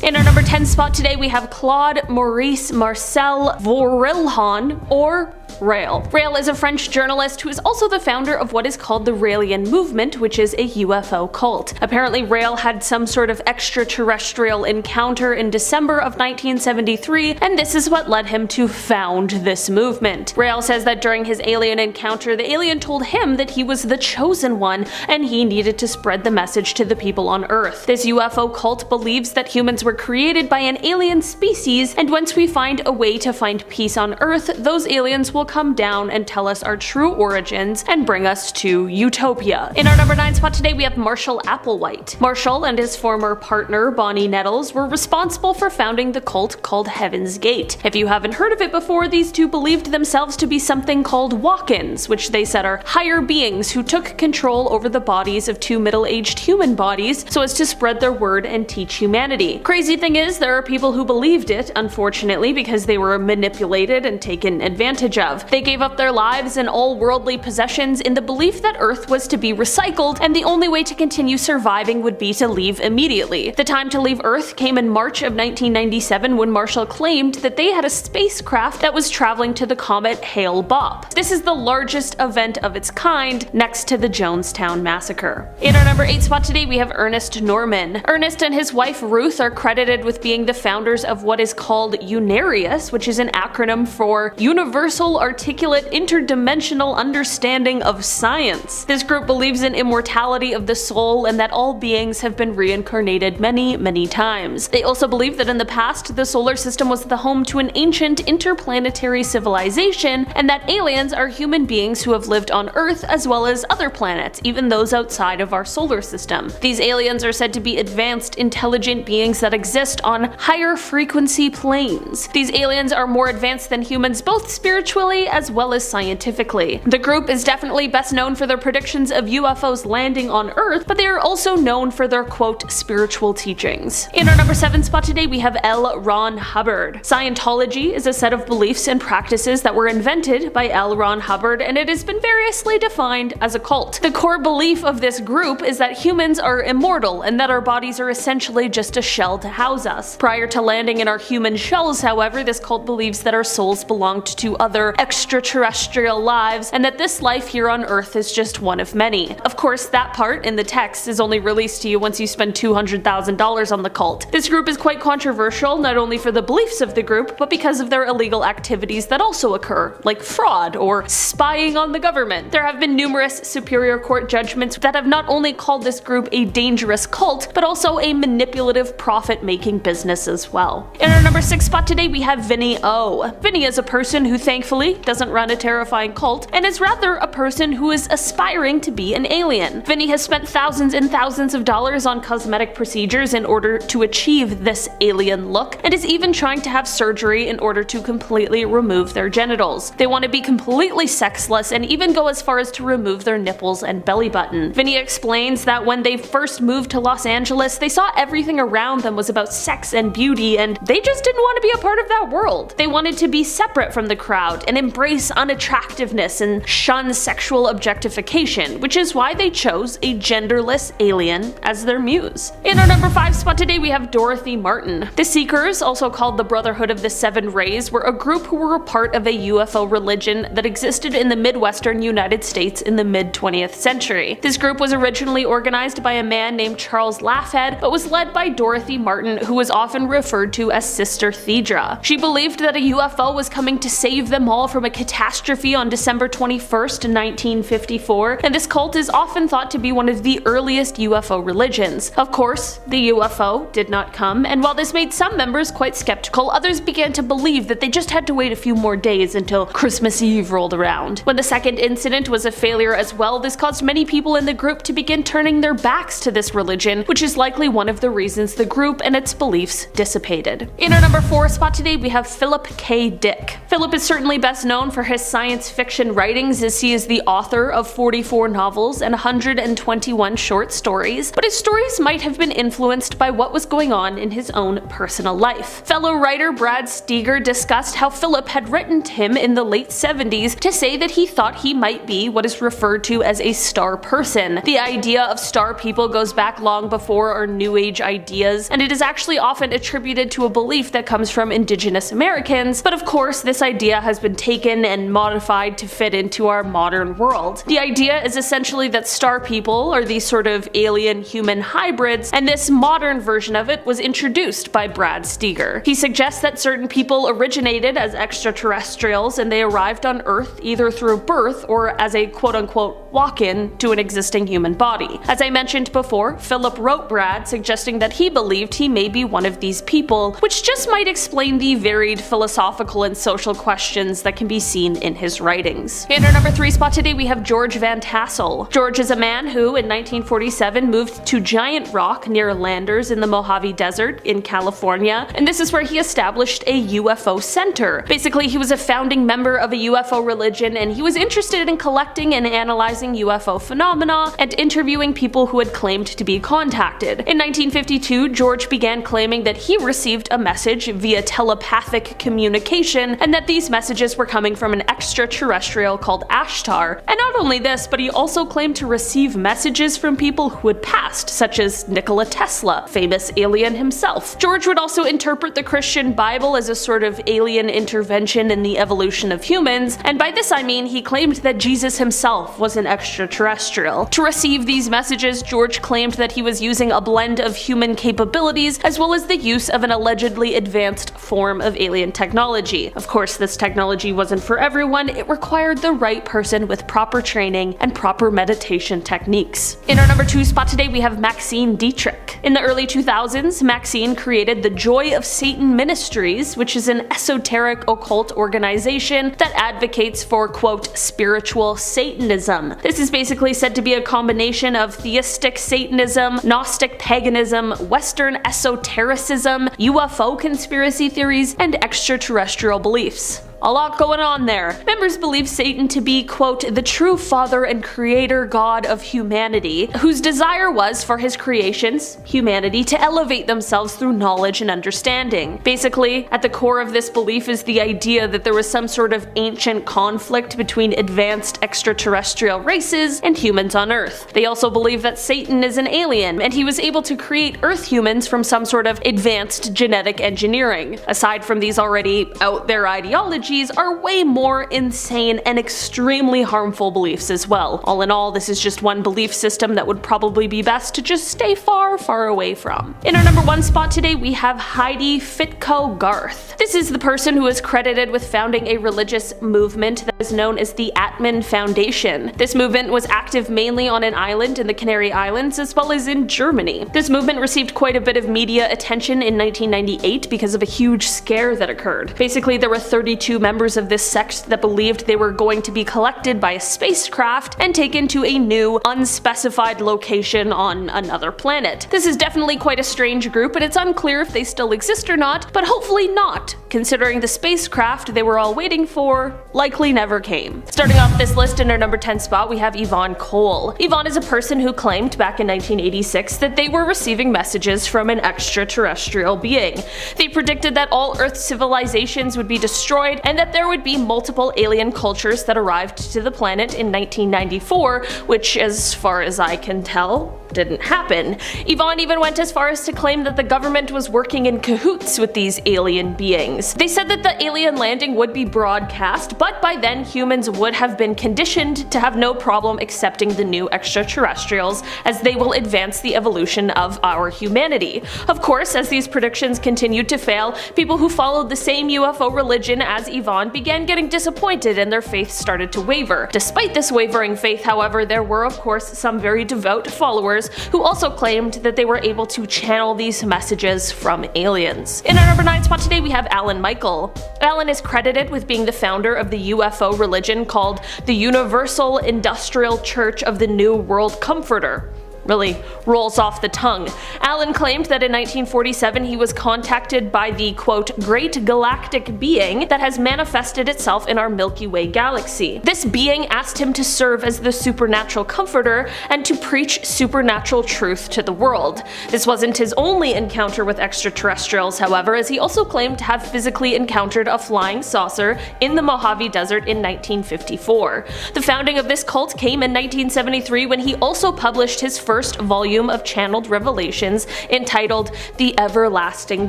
In our number 10 spot today, we have Claude Maurice Marcel Vorilhon, or Rael. Rael is a French journalist who is also the founder of what is called the Raelian movement, which is a UFO cult. Apparently, Rael had some sort of extraterrestrial encounter in December of 1973, and this is what led him to found this movement. Rael says that during his alien encounter, the alien told him that he was the chosen one, and he needed to spread the message to the people on Earth. This UFO cult believes that humans were created by an alien species, and once we find a way to find peace on Earth, those aliens will come down and tell us our true origins and bring us to utopia. In our number 9 spot today, we have Marshall Applewhite. Marshall and his former partner Bonnie Nettles were responsible for founding the cult called Heaven's Gate. If you haven't heard of it before, these two believed themselves to be something called walk-ins, which they said are higher beings who took control over the bodies of two middle-aged human bodies so as to spread their word and teach humanity. Crazy thing is, there are people who believed it, unfortunately, because they were manipulated and taken advantage of. They gave up their lives and all worldly possessions in the belief that Earth was to be recycled, and the only way to continue surviving would be to leave immediately. The time to leave Earth came in March of 1997 when Marshall claimed that they had a spacecraft that was traveling to the comet Hale-Bopp. This is the largest event of its kind, next to the Jonestown Massacre. In our number 8 spot today, we have Ernest Norman. Ernest and his wife Ruth are credited with being the founders of what is called UNARIUS, which is an acronym for Universal Articulate Interdimensional Understanding of Science. This group believes in immortality of the soul and that all beings have been reincarnated many times. They also believe that in the past, the solar system was the home to an ancient interplanetary civilization, and that aliens are human beings who have lived on Earth as well as other planets, even those outside of our solar system. These aliens are said to be advanced, intelligent beings that exist on higher frequency planes. These aliens are more advanced than humans both spiritually as well as scientifically. The group is definitely best known for their predictions of UFOs landing on Earth, but they are also known for their quote spiritual teachings. In our number 7 spot today, we have L. Ron Hubbard. Scientology is a set of beliefs and practices that were invented by L. Ron Hubbard, and it has been variously defined as a cult. The core belief of this group is that humans are immortal and that our bodies are essentially just a shell to house us. Prior to landing in our human shells, however, this cult believes that our souls belonged to other extraterrestrial lives and that this life here on Earth is just one of many. Of course, that part in the text is only released to you once you spend $200,000 on the cult. This group is quite controversial, not only for the beliefs of the group, but because of their illegal activities that also occur, like fraud or spying on the government. There have been numerous Superior Court judgments that have not only called this group a dangerous cult, but also a manipulative profit-making business as well. In our number 6 spot today, we have Vinny O. Vinny is a person who thankfully doesn't run a terrifying cult, and is rather a person who is aspiring to be an alien. Vinny has spent thousands and thousands of dollars on cosmetic procedures in order to achieve this alien look, and is even trying to have surgery in order to completely remove their genitals. They want to be completely sexless and even go as far as to remove their nipples and belly button. Vinny explains that when they first moved to Los Angeles, they saw everything around them was about sex and beauty, and they just didn't want to be a part of that world. They wanted to be separate from the crowd and embrace unattractiveness and shun sexual objectification, which is why they chose a genderless alien as their muse. In our number 5 spot today, we have Dorothy Martin. The Seekers, also called the Brotherhood of the Seven Rays, were a group who were a part of a UFO religion that existed in the Midwestern United States in the mid-20th century. This group was originally organized by a man named Charles Laffhead, but was led by Dorothy Martin, who was often referred to as Sister Thedra. She believed that a UFO was coming to save them all from a catastrophe on December 21st, 1954, and this cult is often thought to be one of the earliest UFO religions. Of course, the UFO did not come, and while this made some members quite skeptical, others began to believe that they just had to wait a few more days until Christmas Eve rolled around. When the second incident was a failure as well, this caused many people in the group to begin turning their backs to this religion, which is likely one of the reasons the group and its beliefs dissipated. In our number 4 spot today, we have Philip K. Dick. Philip is certainly best best known for his science fiction writings, as he is the author of 44 novels and 121 short stories, but his stories might have been influenced by what was going on in his own personal life. Fellow writer Brad Steiger discussed how Philip had written to him in the late 70s to say that he thought he might be what is referred to as a star person. The idea of star people goes back long before our New Age ideas, and it is actually often attributed to a belief that comes from Indigenous Americans, but of course this idea has been taken and modified to fit into our modern world. The idea is essentially that star people are these sort of alien-human hybrids, and this modern version of it was introduced by Brad Steiger. He suggests that certain people originated as extraterrestrials and they arrived on Earth either through birth or as a quote-unquote walk-in to an existing human body. As I mentioned before, Philip wrote Brad suggesting that he believed he may be one of these people, which just might explain the varied philosophical and social questions that can be seen in his writings. In our number 3 spot today we have George Van Tassel. George is a man who in 1947 moved to Giant Rock near Landers in the Mojave Desert in California, and this is where he established a UFO center. Basically, he was a founding member of a UFO religion, and he was interested in collecting and analyzing UFO phenomena and interviewing people who had claimed to be contacted. In 1952, George began claiming that he received a message via telepathic communication and that these messages were coming from an extraterrestrial called Ashtar. And not only this, but he also claimed to receive messages from people who had passed, such as Nikola Tesla, famous alien himself. George would also interpret the Christian Bible as a sort of alien intervention in the evolution of humans, and by this I mean he claimed that Jesus himself was an extraterrestrial. To receive these messages, George claimed that he was using a blend of human capabilities as well as the use of an allegedly advanced form of alien technology. Of course, this technology wasn't for everyone, it required the right person with proper training and proper meditation techniques. In our number 2 spot today we have Maxine Dietrich. In the early 2000s, Maxine created the Joy of Satan Ministries, which is an esoteric occult organization that advocates for, quote, spiritual Satanism. This is basically said to be a combination of theistic Satanism, Gnostic paganism, Western esotericism, UFO conspiracy theories, and extraterrestrial beliefs. A lot going on there. Members believe Satan to be, quote, the true father and creator god of humanity, whose desire was for his creations, humanity, to elevate themselves through knowledge and understanding. Basically, at the core of this belief is the idea that there was some sort of ancient conflict between advanced extraterrestrial races and humans on Earth. They also believe that Satan is an alien, and he was able to create Earth humans from some sort of advanced genetic engineering. Aside from these already out there ideologies, are way more insane and extremely harmful beliefs as well. All in all, this is just one belief system that would probably be best to just stay far, far away from. In our number 1 spot today, we have Heidi Fitko Garth. This is the person who is credited with founding a religious movement that is known as the Atman Foundation. This movement was active mainly on an island in the Canary Islands as well as in Germany. This movement received quite a bit of media attention in 1998 because of a huge scare that occurred. Basically, there were 32 members of this sect that believed they were going to be collected by a spacecraft and taken to a new, unspecified location on another planet. This is definitely quite a strange group, and it's unclear if they still exist or not, but hopefully not, considering the spacecraft they were all waiting for likely never came. Starting off this list in our number 10 spot, we have Yvonne Cole. Yvonne is a person who claimed back in 1986 that they were receiving messages from an extraterrestrial being. They predicted that all Earth civilizations would be destroyed and that there would be multiple alien cultures that arrived to the planet in 1994, which, as far as I can tell, didn't happen. Yvonne even went as far as to claim that the government was working in cahoots with these alien beings. They said that the alien landing would be broadcast, but by then humans would have been conditioned to have no problem accepting the new extraterrestrials, as they will advance the evolution of our humanity. Of course, as these predictions continued to fail, people who followed the same UFO religion as Yvonne began getting disappointed and their faith started to waver. Despite this wavering faith, however, there were of course some very devout followers who also claimed that they were able to channel these messages from aliens. In our number 9 spot today, we have Alan Michael. Alan is credited with being the founder of the UFO religion called the Universal Industrial Church of the New World Comforter. really rolls off the tongue. Allen claimed that in 1947 he was contacted by the quote, great galactic being that has manifested itself in our Milky Way galaxy. This being asked him to serve as the supernatural comforter and to preach supernatural truth to the world. This wasn't his only encounter with extraterrestrials, however, as he also claimed to have physically encountered a flying saucer in the Mojave Desert in 1954. The founding of this cult came in 1973 when he also published his first volume of channeled revelations entitled The Everlasting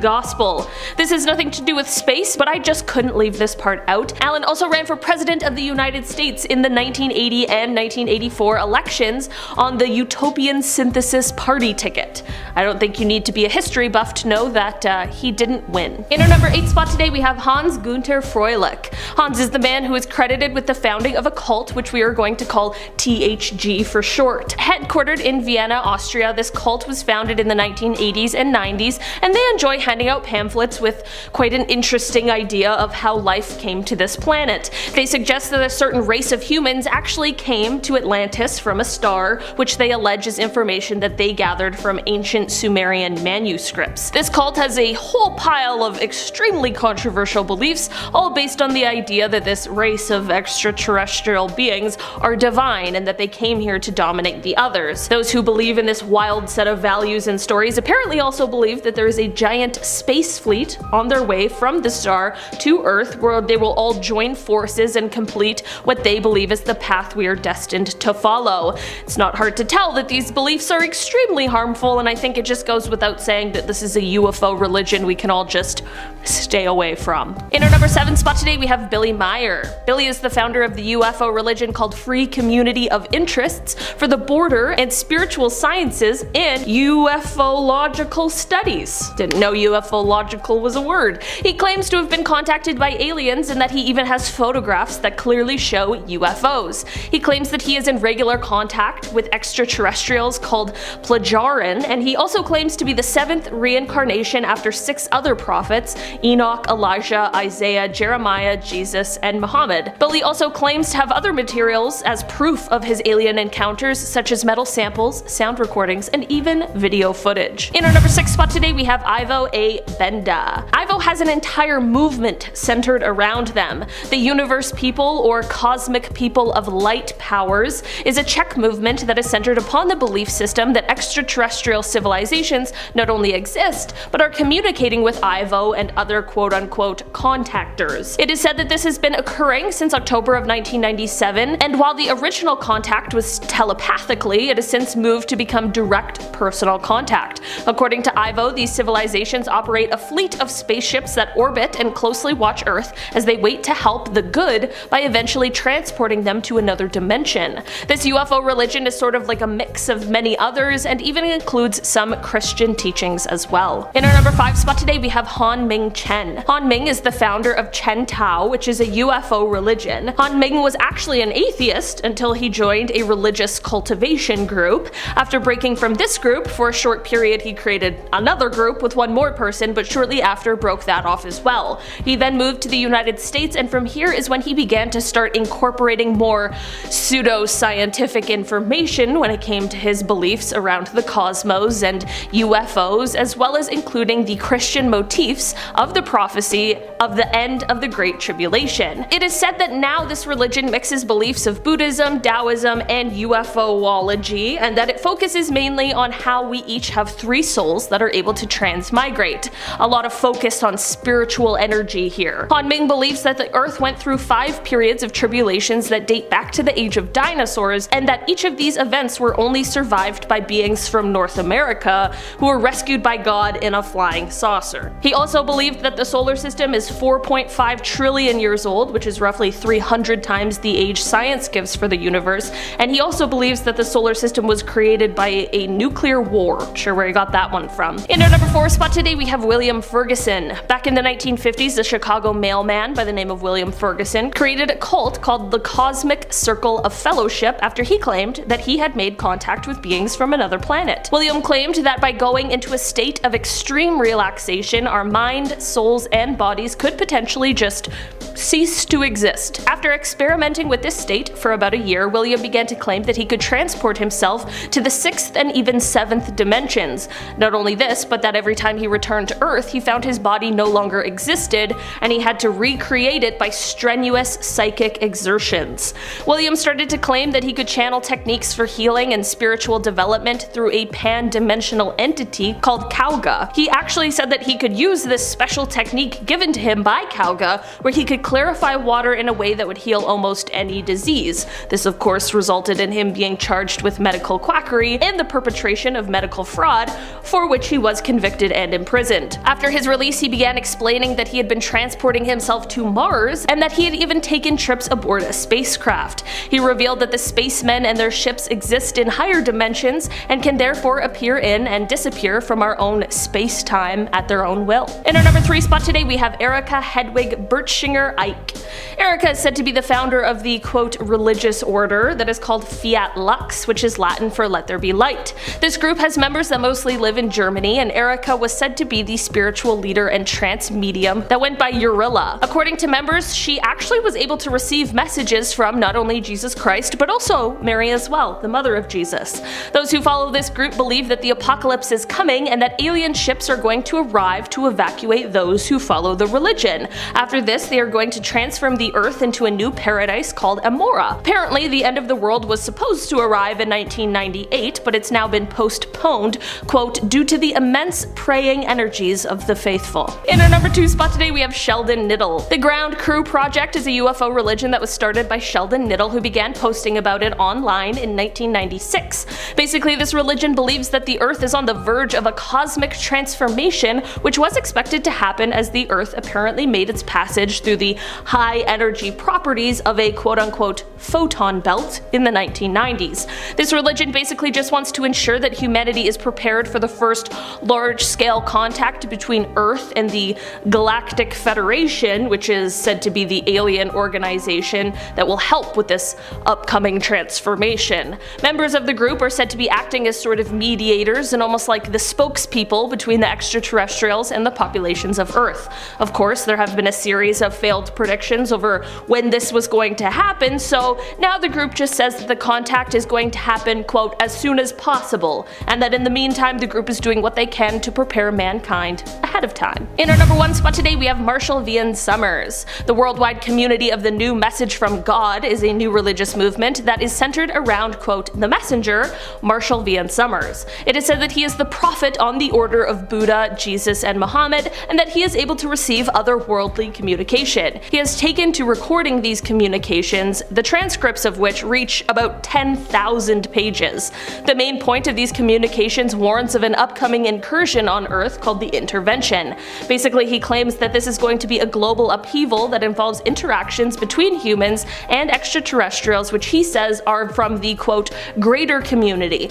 Gospel. This has nothing to do with space, but I just couldn't leave this part out. Allen also ran for President of the United States in the 1980 and 1984 elections on the Utopian Synthesis Party ticket. I don't think you need to be a history buff to know that he didn't win. In our number 8 spot today we have Hans Günther Freilich. Hans is the man who is credited with the founding of a cult which we are going to call THG for short. Headquartered in Vienna, Austria, this cult was founded in the 1980s and 90s, and they enjoy handing out pamphlets with quite an interesting idea of how life came to this planet. They suggest that a certain race of humans actually came to Atlantis from a star, which they allege is information that they gathered from ancient Sumerian manuscripts. This cult has a whole pile of extremely controversial beliefs, all based on the idea that this race of extraterrestrial beings are divine and that they came here to dominate the others. Those who believe in this wild set of values and stories apparently also believe that there is a giant space fleet on their way from the star to Earth, where they will all join forces and complete what they believe is the path we are destined to follow. It's not hard to tell that these beliefs are extremely harmful, and I think it just goes without saying that this is a UFO religion we can all just stay away from. In our number 7 spot today we have Billy Meier. Billy is the founder of the UFO religion called Free Community of Interests for the Border and Spiritual Sciences and Ufological Studies. Didn't know ufological was a word. He claims to have been contacted by aliens and that he even has photographs that clearly show UFOs. He claims that he is in regular contact with extraterrestrials called Plagiarin, and he also claims to be the 7th reincarnation after 6 other prophets: Enoch, Elijah, Isaiah, Jeremiah, Jesus, and Muhammad. Billy also claims to have other materials as proof of his alien encounters, such as metal samples, sound recordings, and even video footage. In our number 6 spot today we have Ivo A. Benda. Ivo has an entire movement centered around them. The Universe People, or Cosmic People of Light Powers, is a Czech movement that is centered upon the belief system that extraterrestrial civilizations not only exist, but are communicating with Ivo and other quote-unquote contactors. It is said that this has been occurring since October of 1997, and while the original contact was telepathically, it has since moved to become direct personal contact. According to Ivo, these civilizations operate a fleet of spaceships that orbit and closely watch Earth as they wait to help the good by eventually transporting them to another dimension. This UFO religion is sort of like a mix of many others and even includes some Christian teachings as well. In our number 5 spot today we have Han Ming Chen. Han Ming is the founder of Chen Tao, which is a UFO religion. Han Ming was actually an atheist until he joined a religious cultivation group. After breaking from this group for a short period, he created another group with one more person, but shortly after broke that off as well. He then moved to the United States, and from here is when he began to start incorporating more pseudo-scientific information when it came to his beliefs around the cosmos and UFOs, as well as including the Christian motifs of the prophecy of the end of the Great Tribulation. It is said that now this religion mixes beliefs of Buddhism, Taoism, and UFOlogy, and that it focuses mainly on how we each have 3 souls that are able to transmigrate. A lot of focus on spiritual energy here. Han Ming believes that the Earth went through 5 periods of tribulations that date back to the age of dinosaurs, and that each of these events were only survived by beings from North America who were rescued by God in a flying saucer. He also believed that the solar system is 4.5 trillion years old, which is roughly 300 times the age science gives for the universe, and he also believes that the solar system was created by a nuclear war. Sure where he got that one from. In our number 4 spot today we have William Ferguson. Back in the 1950s, the Chicago mailman by the name of William Ferguson created a cult called the Cosmic Circle of Fellowship after he claimed that he had made contact with beings from another planet. William claimed that by going into a state of extreme relaxation, our mind, souls, and bodies could potentially just cease to exist. After experimenting with this state for about a year, William began to claim that he could transport himself to the 6th and even 7th dimensions. Not only this, but that every time he returned to Earth, he found his body no longer existed, and he had to recreate it by strenuous psychic exertions. William started to claim that he could channel techniques for healing and spiritual development through a pan-dimensional entity called Kauga. He actually said that he could use this special technique given to him by Kauga, where he could clarify water in a way that would heal almost any disease. This of course resulted in him being charged with medical quackery and the perpetration of medical fraud, for which he was convicted and imprisoned. After his release, he began explaining that he had been transporting himself to Mars, and that he had even taken trips aboard a spacecraft. He revealed that the spacemen and their ships exist in higher dimensions and can therefore appear in and disappear from our own space-time at their own will. In our number 3 spot today, we have ERIKA, HEDWIG, BERTSCHINGER-EICKE. ERIKA is said to be the founder of the quote religious order that is called Fiat Lux, which is Latin for let there be light. This group has members that mostly live in Germany, and ERIKA was said to be the spiritual leader and trance medium that went by Urilla. According to members, she actually was able to receive messages from not only Jesus Christ, but also Mary as well, the mother of Jesus. Those who follow this group believe that the apocalypse is coming and that alien ships are going to arrive to evacuate those who follow the religion. After this, they are going to transform the earth into a new paradise called Amora. Apparently, the end of the world was supposed to arrive in 1998, but it's now been postponed, quote, due to the immense praying energies of the faithful. In our number 2 spot today, we have Sheldon NIDLE. The Ground Crew Project is a UFO religion that was started by Sheldon NIDLE, who began posting about it online in 1996. Basically, this religion believes that the Earth is on the verge of a cosmic transformation, which was expected to happen as the Earth apparently made its passage through the high energy properties of a quote-unquote photon belt in the 1990s. This religion basically just wants to ensure that humanity is prepared for the first large-scale contact between Earth and the Galactic Federation, which is said to be the alien organization that will help with this upcoming transformation. Members of the group are said to be acting as sort of mediators and almost like the spokespeople between the extraterrestrials and the populations of Earth. Of course, there have been a series of failed predictions over when this was going to happen, so now the group just says that the contact is going to happen, quote, as soon as possible, and that in the meantime the group is doing what they can to prepare mankind ahead of time. In our number 1 spot today, we have Marshall VIAN Summers. The worldwide community of the New Message from God is a new religious movement that is centered around, quote, the messenger, Marshall VIAN Summers. It is said that he is the prophet on the order of Buddha, Jesus, and Muhammad, and that he is able to receive otherworldly communication. He has taken to recording these communications, the transcripts of which reach about 10,000 pages. The main point of these communications warns of an upcoming incursion on Earth called the Intervention. Basically, he claims that this is going to be a global upheaval that involves interactions between humans and extraterrestrials, which he says are from the, quote, greater community.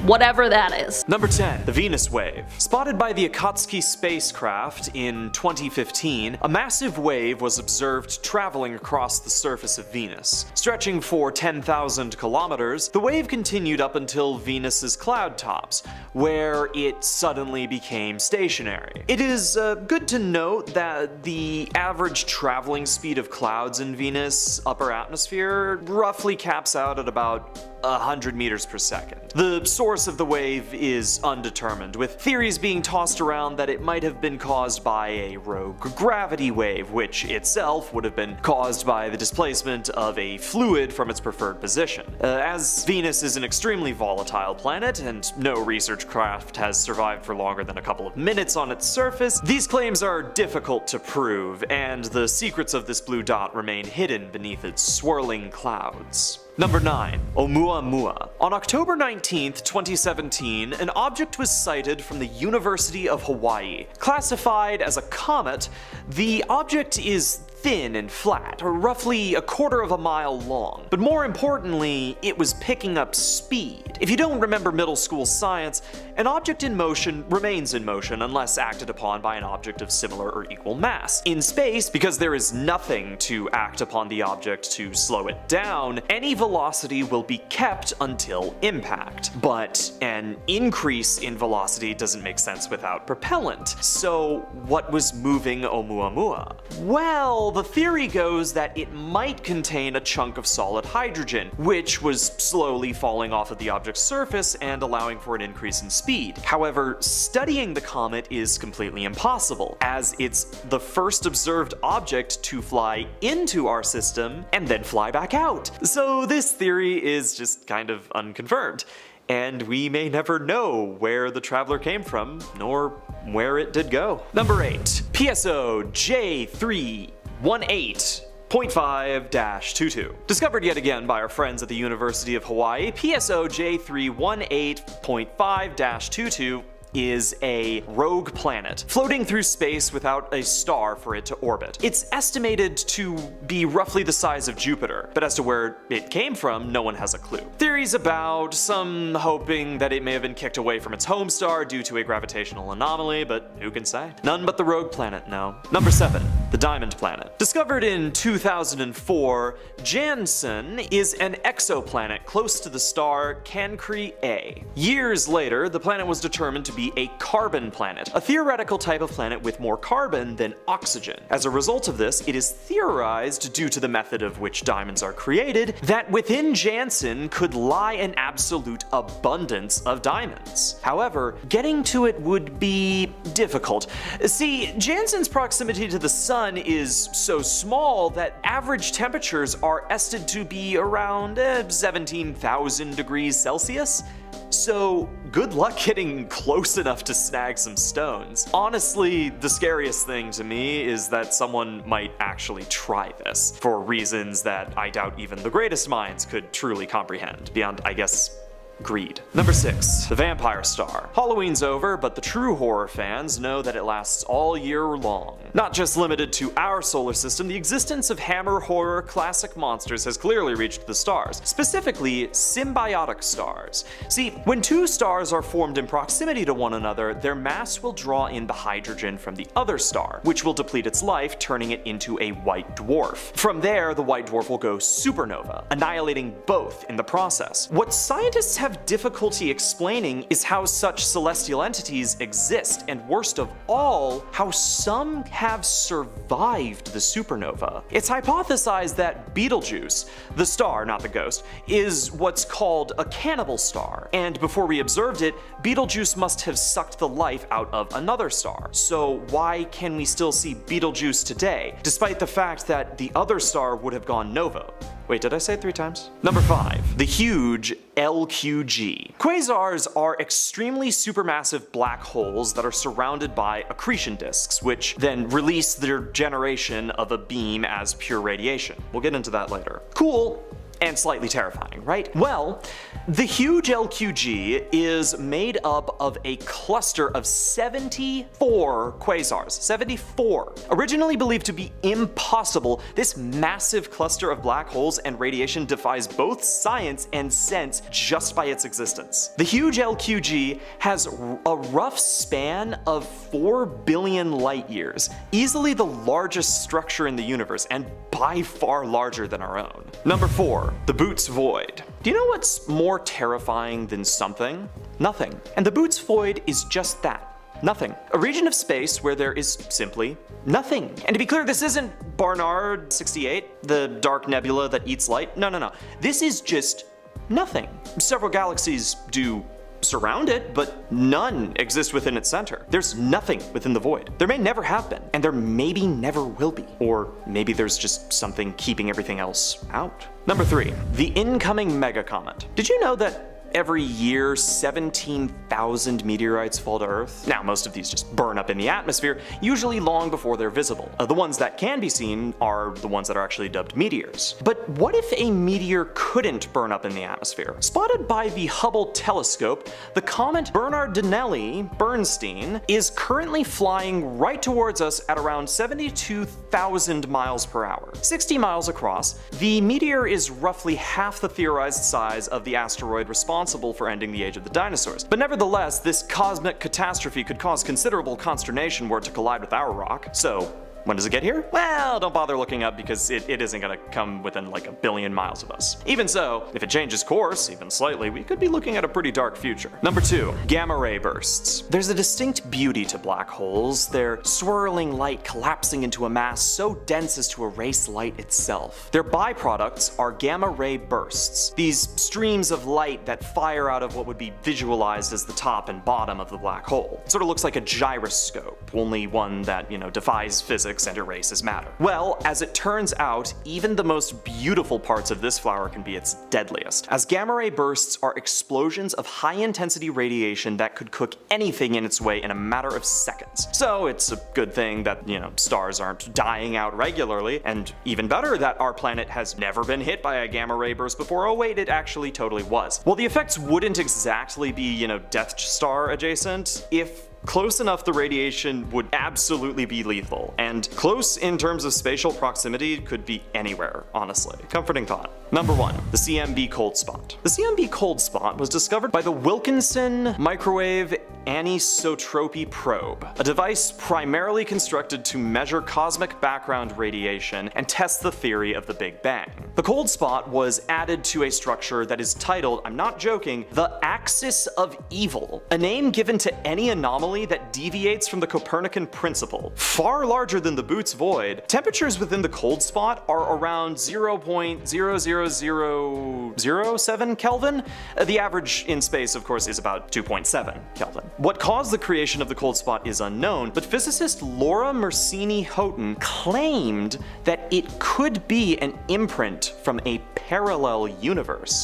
Whatever that is. Number 10. The Venus Wave. Spotted by the Akatsuki spacecraft in 2015, a massive wave was observed traveling across the surface of Venus. Stretching for 10,000 kilometers, the wave continued up until Venus's cloud tops, where it suddenly became stationary. It is good to note that the average traveling speed of clouds in Venus' upper atmosphere roughly caps out at about 100 meters per second. The source of the wave is undetermined, with theories being tossed around that it might have been caused by a rogue gravity wave, which itself would have been caused by the displacement of a fluid from its preferred position. As Venus is an extremely volatile planet, and no research craft has survived for longer than a couple of minutes on its surface, these claims are difficult to prove, and the secrets of this blue dot remain hidden beneath its swirling clouds. Number 9. Oumuamua. On October 19th, 2017, an object was sighted from the University of Hawaii. Classified as a comet, the object is thin and flat, or roughly a quarter of a mile long. But more importantly, it was picking up speed. If you don't remember middle school science, an object in motion remains in motion unless acted upon by an object of similar or equal mass. In space, because there is nothing to act upon the object to slow it down, any velocity will be kept until impact. But an increase in velocity doesn't make sense without propellant. So what was moving Oumuamua? Well, Well, the theory goes that it might contain a chunk of solid hydrogen, which was slowly falling off of the object's surface and allowing for an increase in speed. However, studying the comet is completely impossible, as it's the first observed object to fly into our system and then fly back out. So this theory is just kind of unconfirmed, and we may never know where the traveler came from, nor where it did go. Number 8. PSO J318.5-22. Discovered yet again by our friends at the University of Hawaii, PSO J318.5-22 is a rogue planet floating through space without a star for it to orbit. It's estimated to be roughly the size of Jupiter, but as to where it came from, no one has a clue. Theories about some hoping that it may have been kicked away from its home star due to a gravitational anomaly, but who can say? None but the rogue planet know. Number 7. The Diamond Planet. Discovered in 2004, Janssen is an exoplanet close to the star Cancri A. Years later, the planet was determined to be a carbon planet, a theoretical type of planet with more carbon than oxygen. As a result of this, it is theorized, due to the method of which diamonds are created, that within Janssen could lie an absolute abundance of diamonds. However, getting to it would be difficult. See, Janssen's proximity to the sun is so small that average temperatures are estimated to be around 17,000 degrees Celsius. So good luck getting close enough to snag some stones. Honestly, the scariest thing to me is that someone might actually try this, for reasons that I doubt even the greatest minds could truly comprehend, beyond, I guess, greed. Number 6. The Vampire Star. Halloween's over, but the true horror fans know that it lasts all year long. Not just limited to our solar system, the existence of Hammer horror classic monsters has clearly reached the stars, specifically symbiotic stars. See, when two stars are formed in proximity to one another, their mass will draw in the hydrogen from the other star, which will deplete its life, turning it into a white dwarf. From there, the white dwarf will go supernova, annihilating both in the process. What scientists have difficulty explaining is how such celestial entities exist, and worst of all, how some have survived the supernova. It's hypothesized that Betelgeuse, the star, not the ghost, is what's called a cannibal star, and before we observed it, Betelgeuse must have sucked the life out of another star. So why can we still see Betelgeuse today, despite the fact that the other star would have gone nova? Wait, did I say it 3 times? Number 5. The huge LQG. Quasars are extremely supermassive black holes that are surrounded by accretion disks, which then release their generation of a beam as pure radiation. We'll get into that later. Cool. And slightly terrifying, right? Well, the huge LQG is made up of a cluster of 74 quasars. 74. Originally believed to be impossible, this massive cluster of black holes and radiation defies both science and sense just by its existence. The huge LQG has a rough span of 4 billion light years, easily the largest structure in the universe, and by far larger than our own. Number 4. The Boots Void. Do you know what's more terrifying than something? Nothing. And the Boots Void is just that. Nothing. A region of space where there is simply nothing. And to be clear, this isn't Barnard 68, the dark nebula that eats light. No. This is just nothing. Several galaxies do surround it, but none exist within its center. There's nothing within the void. There may never have been, and there maybe never will be. Or maybe there's just something keeping everything else out. Number 3. The incoming megacomet. Did you know that every year 17,000 meteorites fall to Earth? Now, most of these just burn up in the atmosphere, usually long before they're visible. The ones that can be seen are the ones that are actually dubbed meteors. But what if a meteor couldn't burn up in the atmosphere? Spotted by the Hubble telescope, the comet Bernard-Danieli-Bernstein is currently flying right towards us at around 72,000 miles per hour. 60 miles across, the meteor is roughly half the theorized size of the asteroid responsible for ending the age of the dinosaurs. But nevertheless, this cosmic catastrophe could cause considerable consternation were it to collide with our rock. So When does it get here? Well, don't bother looking up because it isn't gonna come within like a billion miles of us. Even so, if it changes course, even slightly, we could be looking at a pretty dark future. Number 2. Gamma ray bursts. There's a distinct beauty to black holes, their swirling light collapsing into a mass so dense as to erase light itself. Their byproducts are gamma ray bursts, these streams of light that fire out of what would be visualized as the top and bottom of the black hole. It sort of looks like a gyroscope, only one that, defies physics and erases matter. Well, as it turns out, even the most beautiful parts of this flower can be its deadliest, as gamma ray bursts are explosions of high-intensity radiation that could cook anything in its way in a matter of seconds. So it's a good thing that, stars aren't dying out regularly, and even better that our planet has never been hit by a gamma ray burst before. Oh wait, it actually totally was. Well, the effects wouldn't exactly be, Death Star adjacent. If close enough, the radiation would absolutely be lethal, and close in terms of spatial proximity could be anywhere, honestly. Comforting thought. Number 1. The CMB cold spot. The CMB cold spot was discovered by the Wilkinson Microwave Anisotropy Probe, a device primarily constructed to measure cosmic background radiation and test the theory of the Big Bang. The cold spot was added to a structure that is titled, I'm not joking, the Axis of Evil, a name given to any anomaly that deviates from the Copernican principle. Far larger than the Boots void, temperatures within the cold spot are around 0.00007 Kelvin. The average in space, of course, is about 2.7 Kelvin. What caused the creation of the cold spot is unknown, but physicist Laura Mersini-Houghton claimed that it could be an imprint from a parallel universe.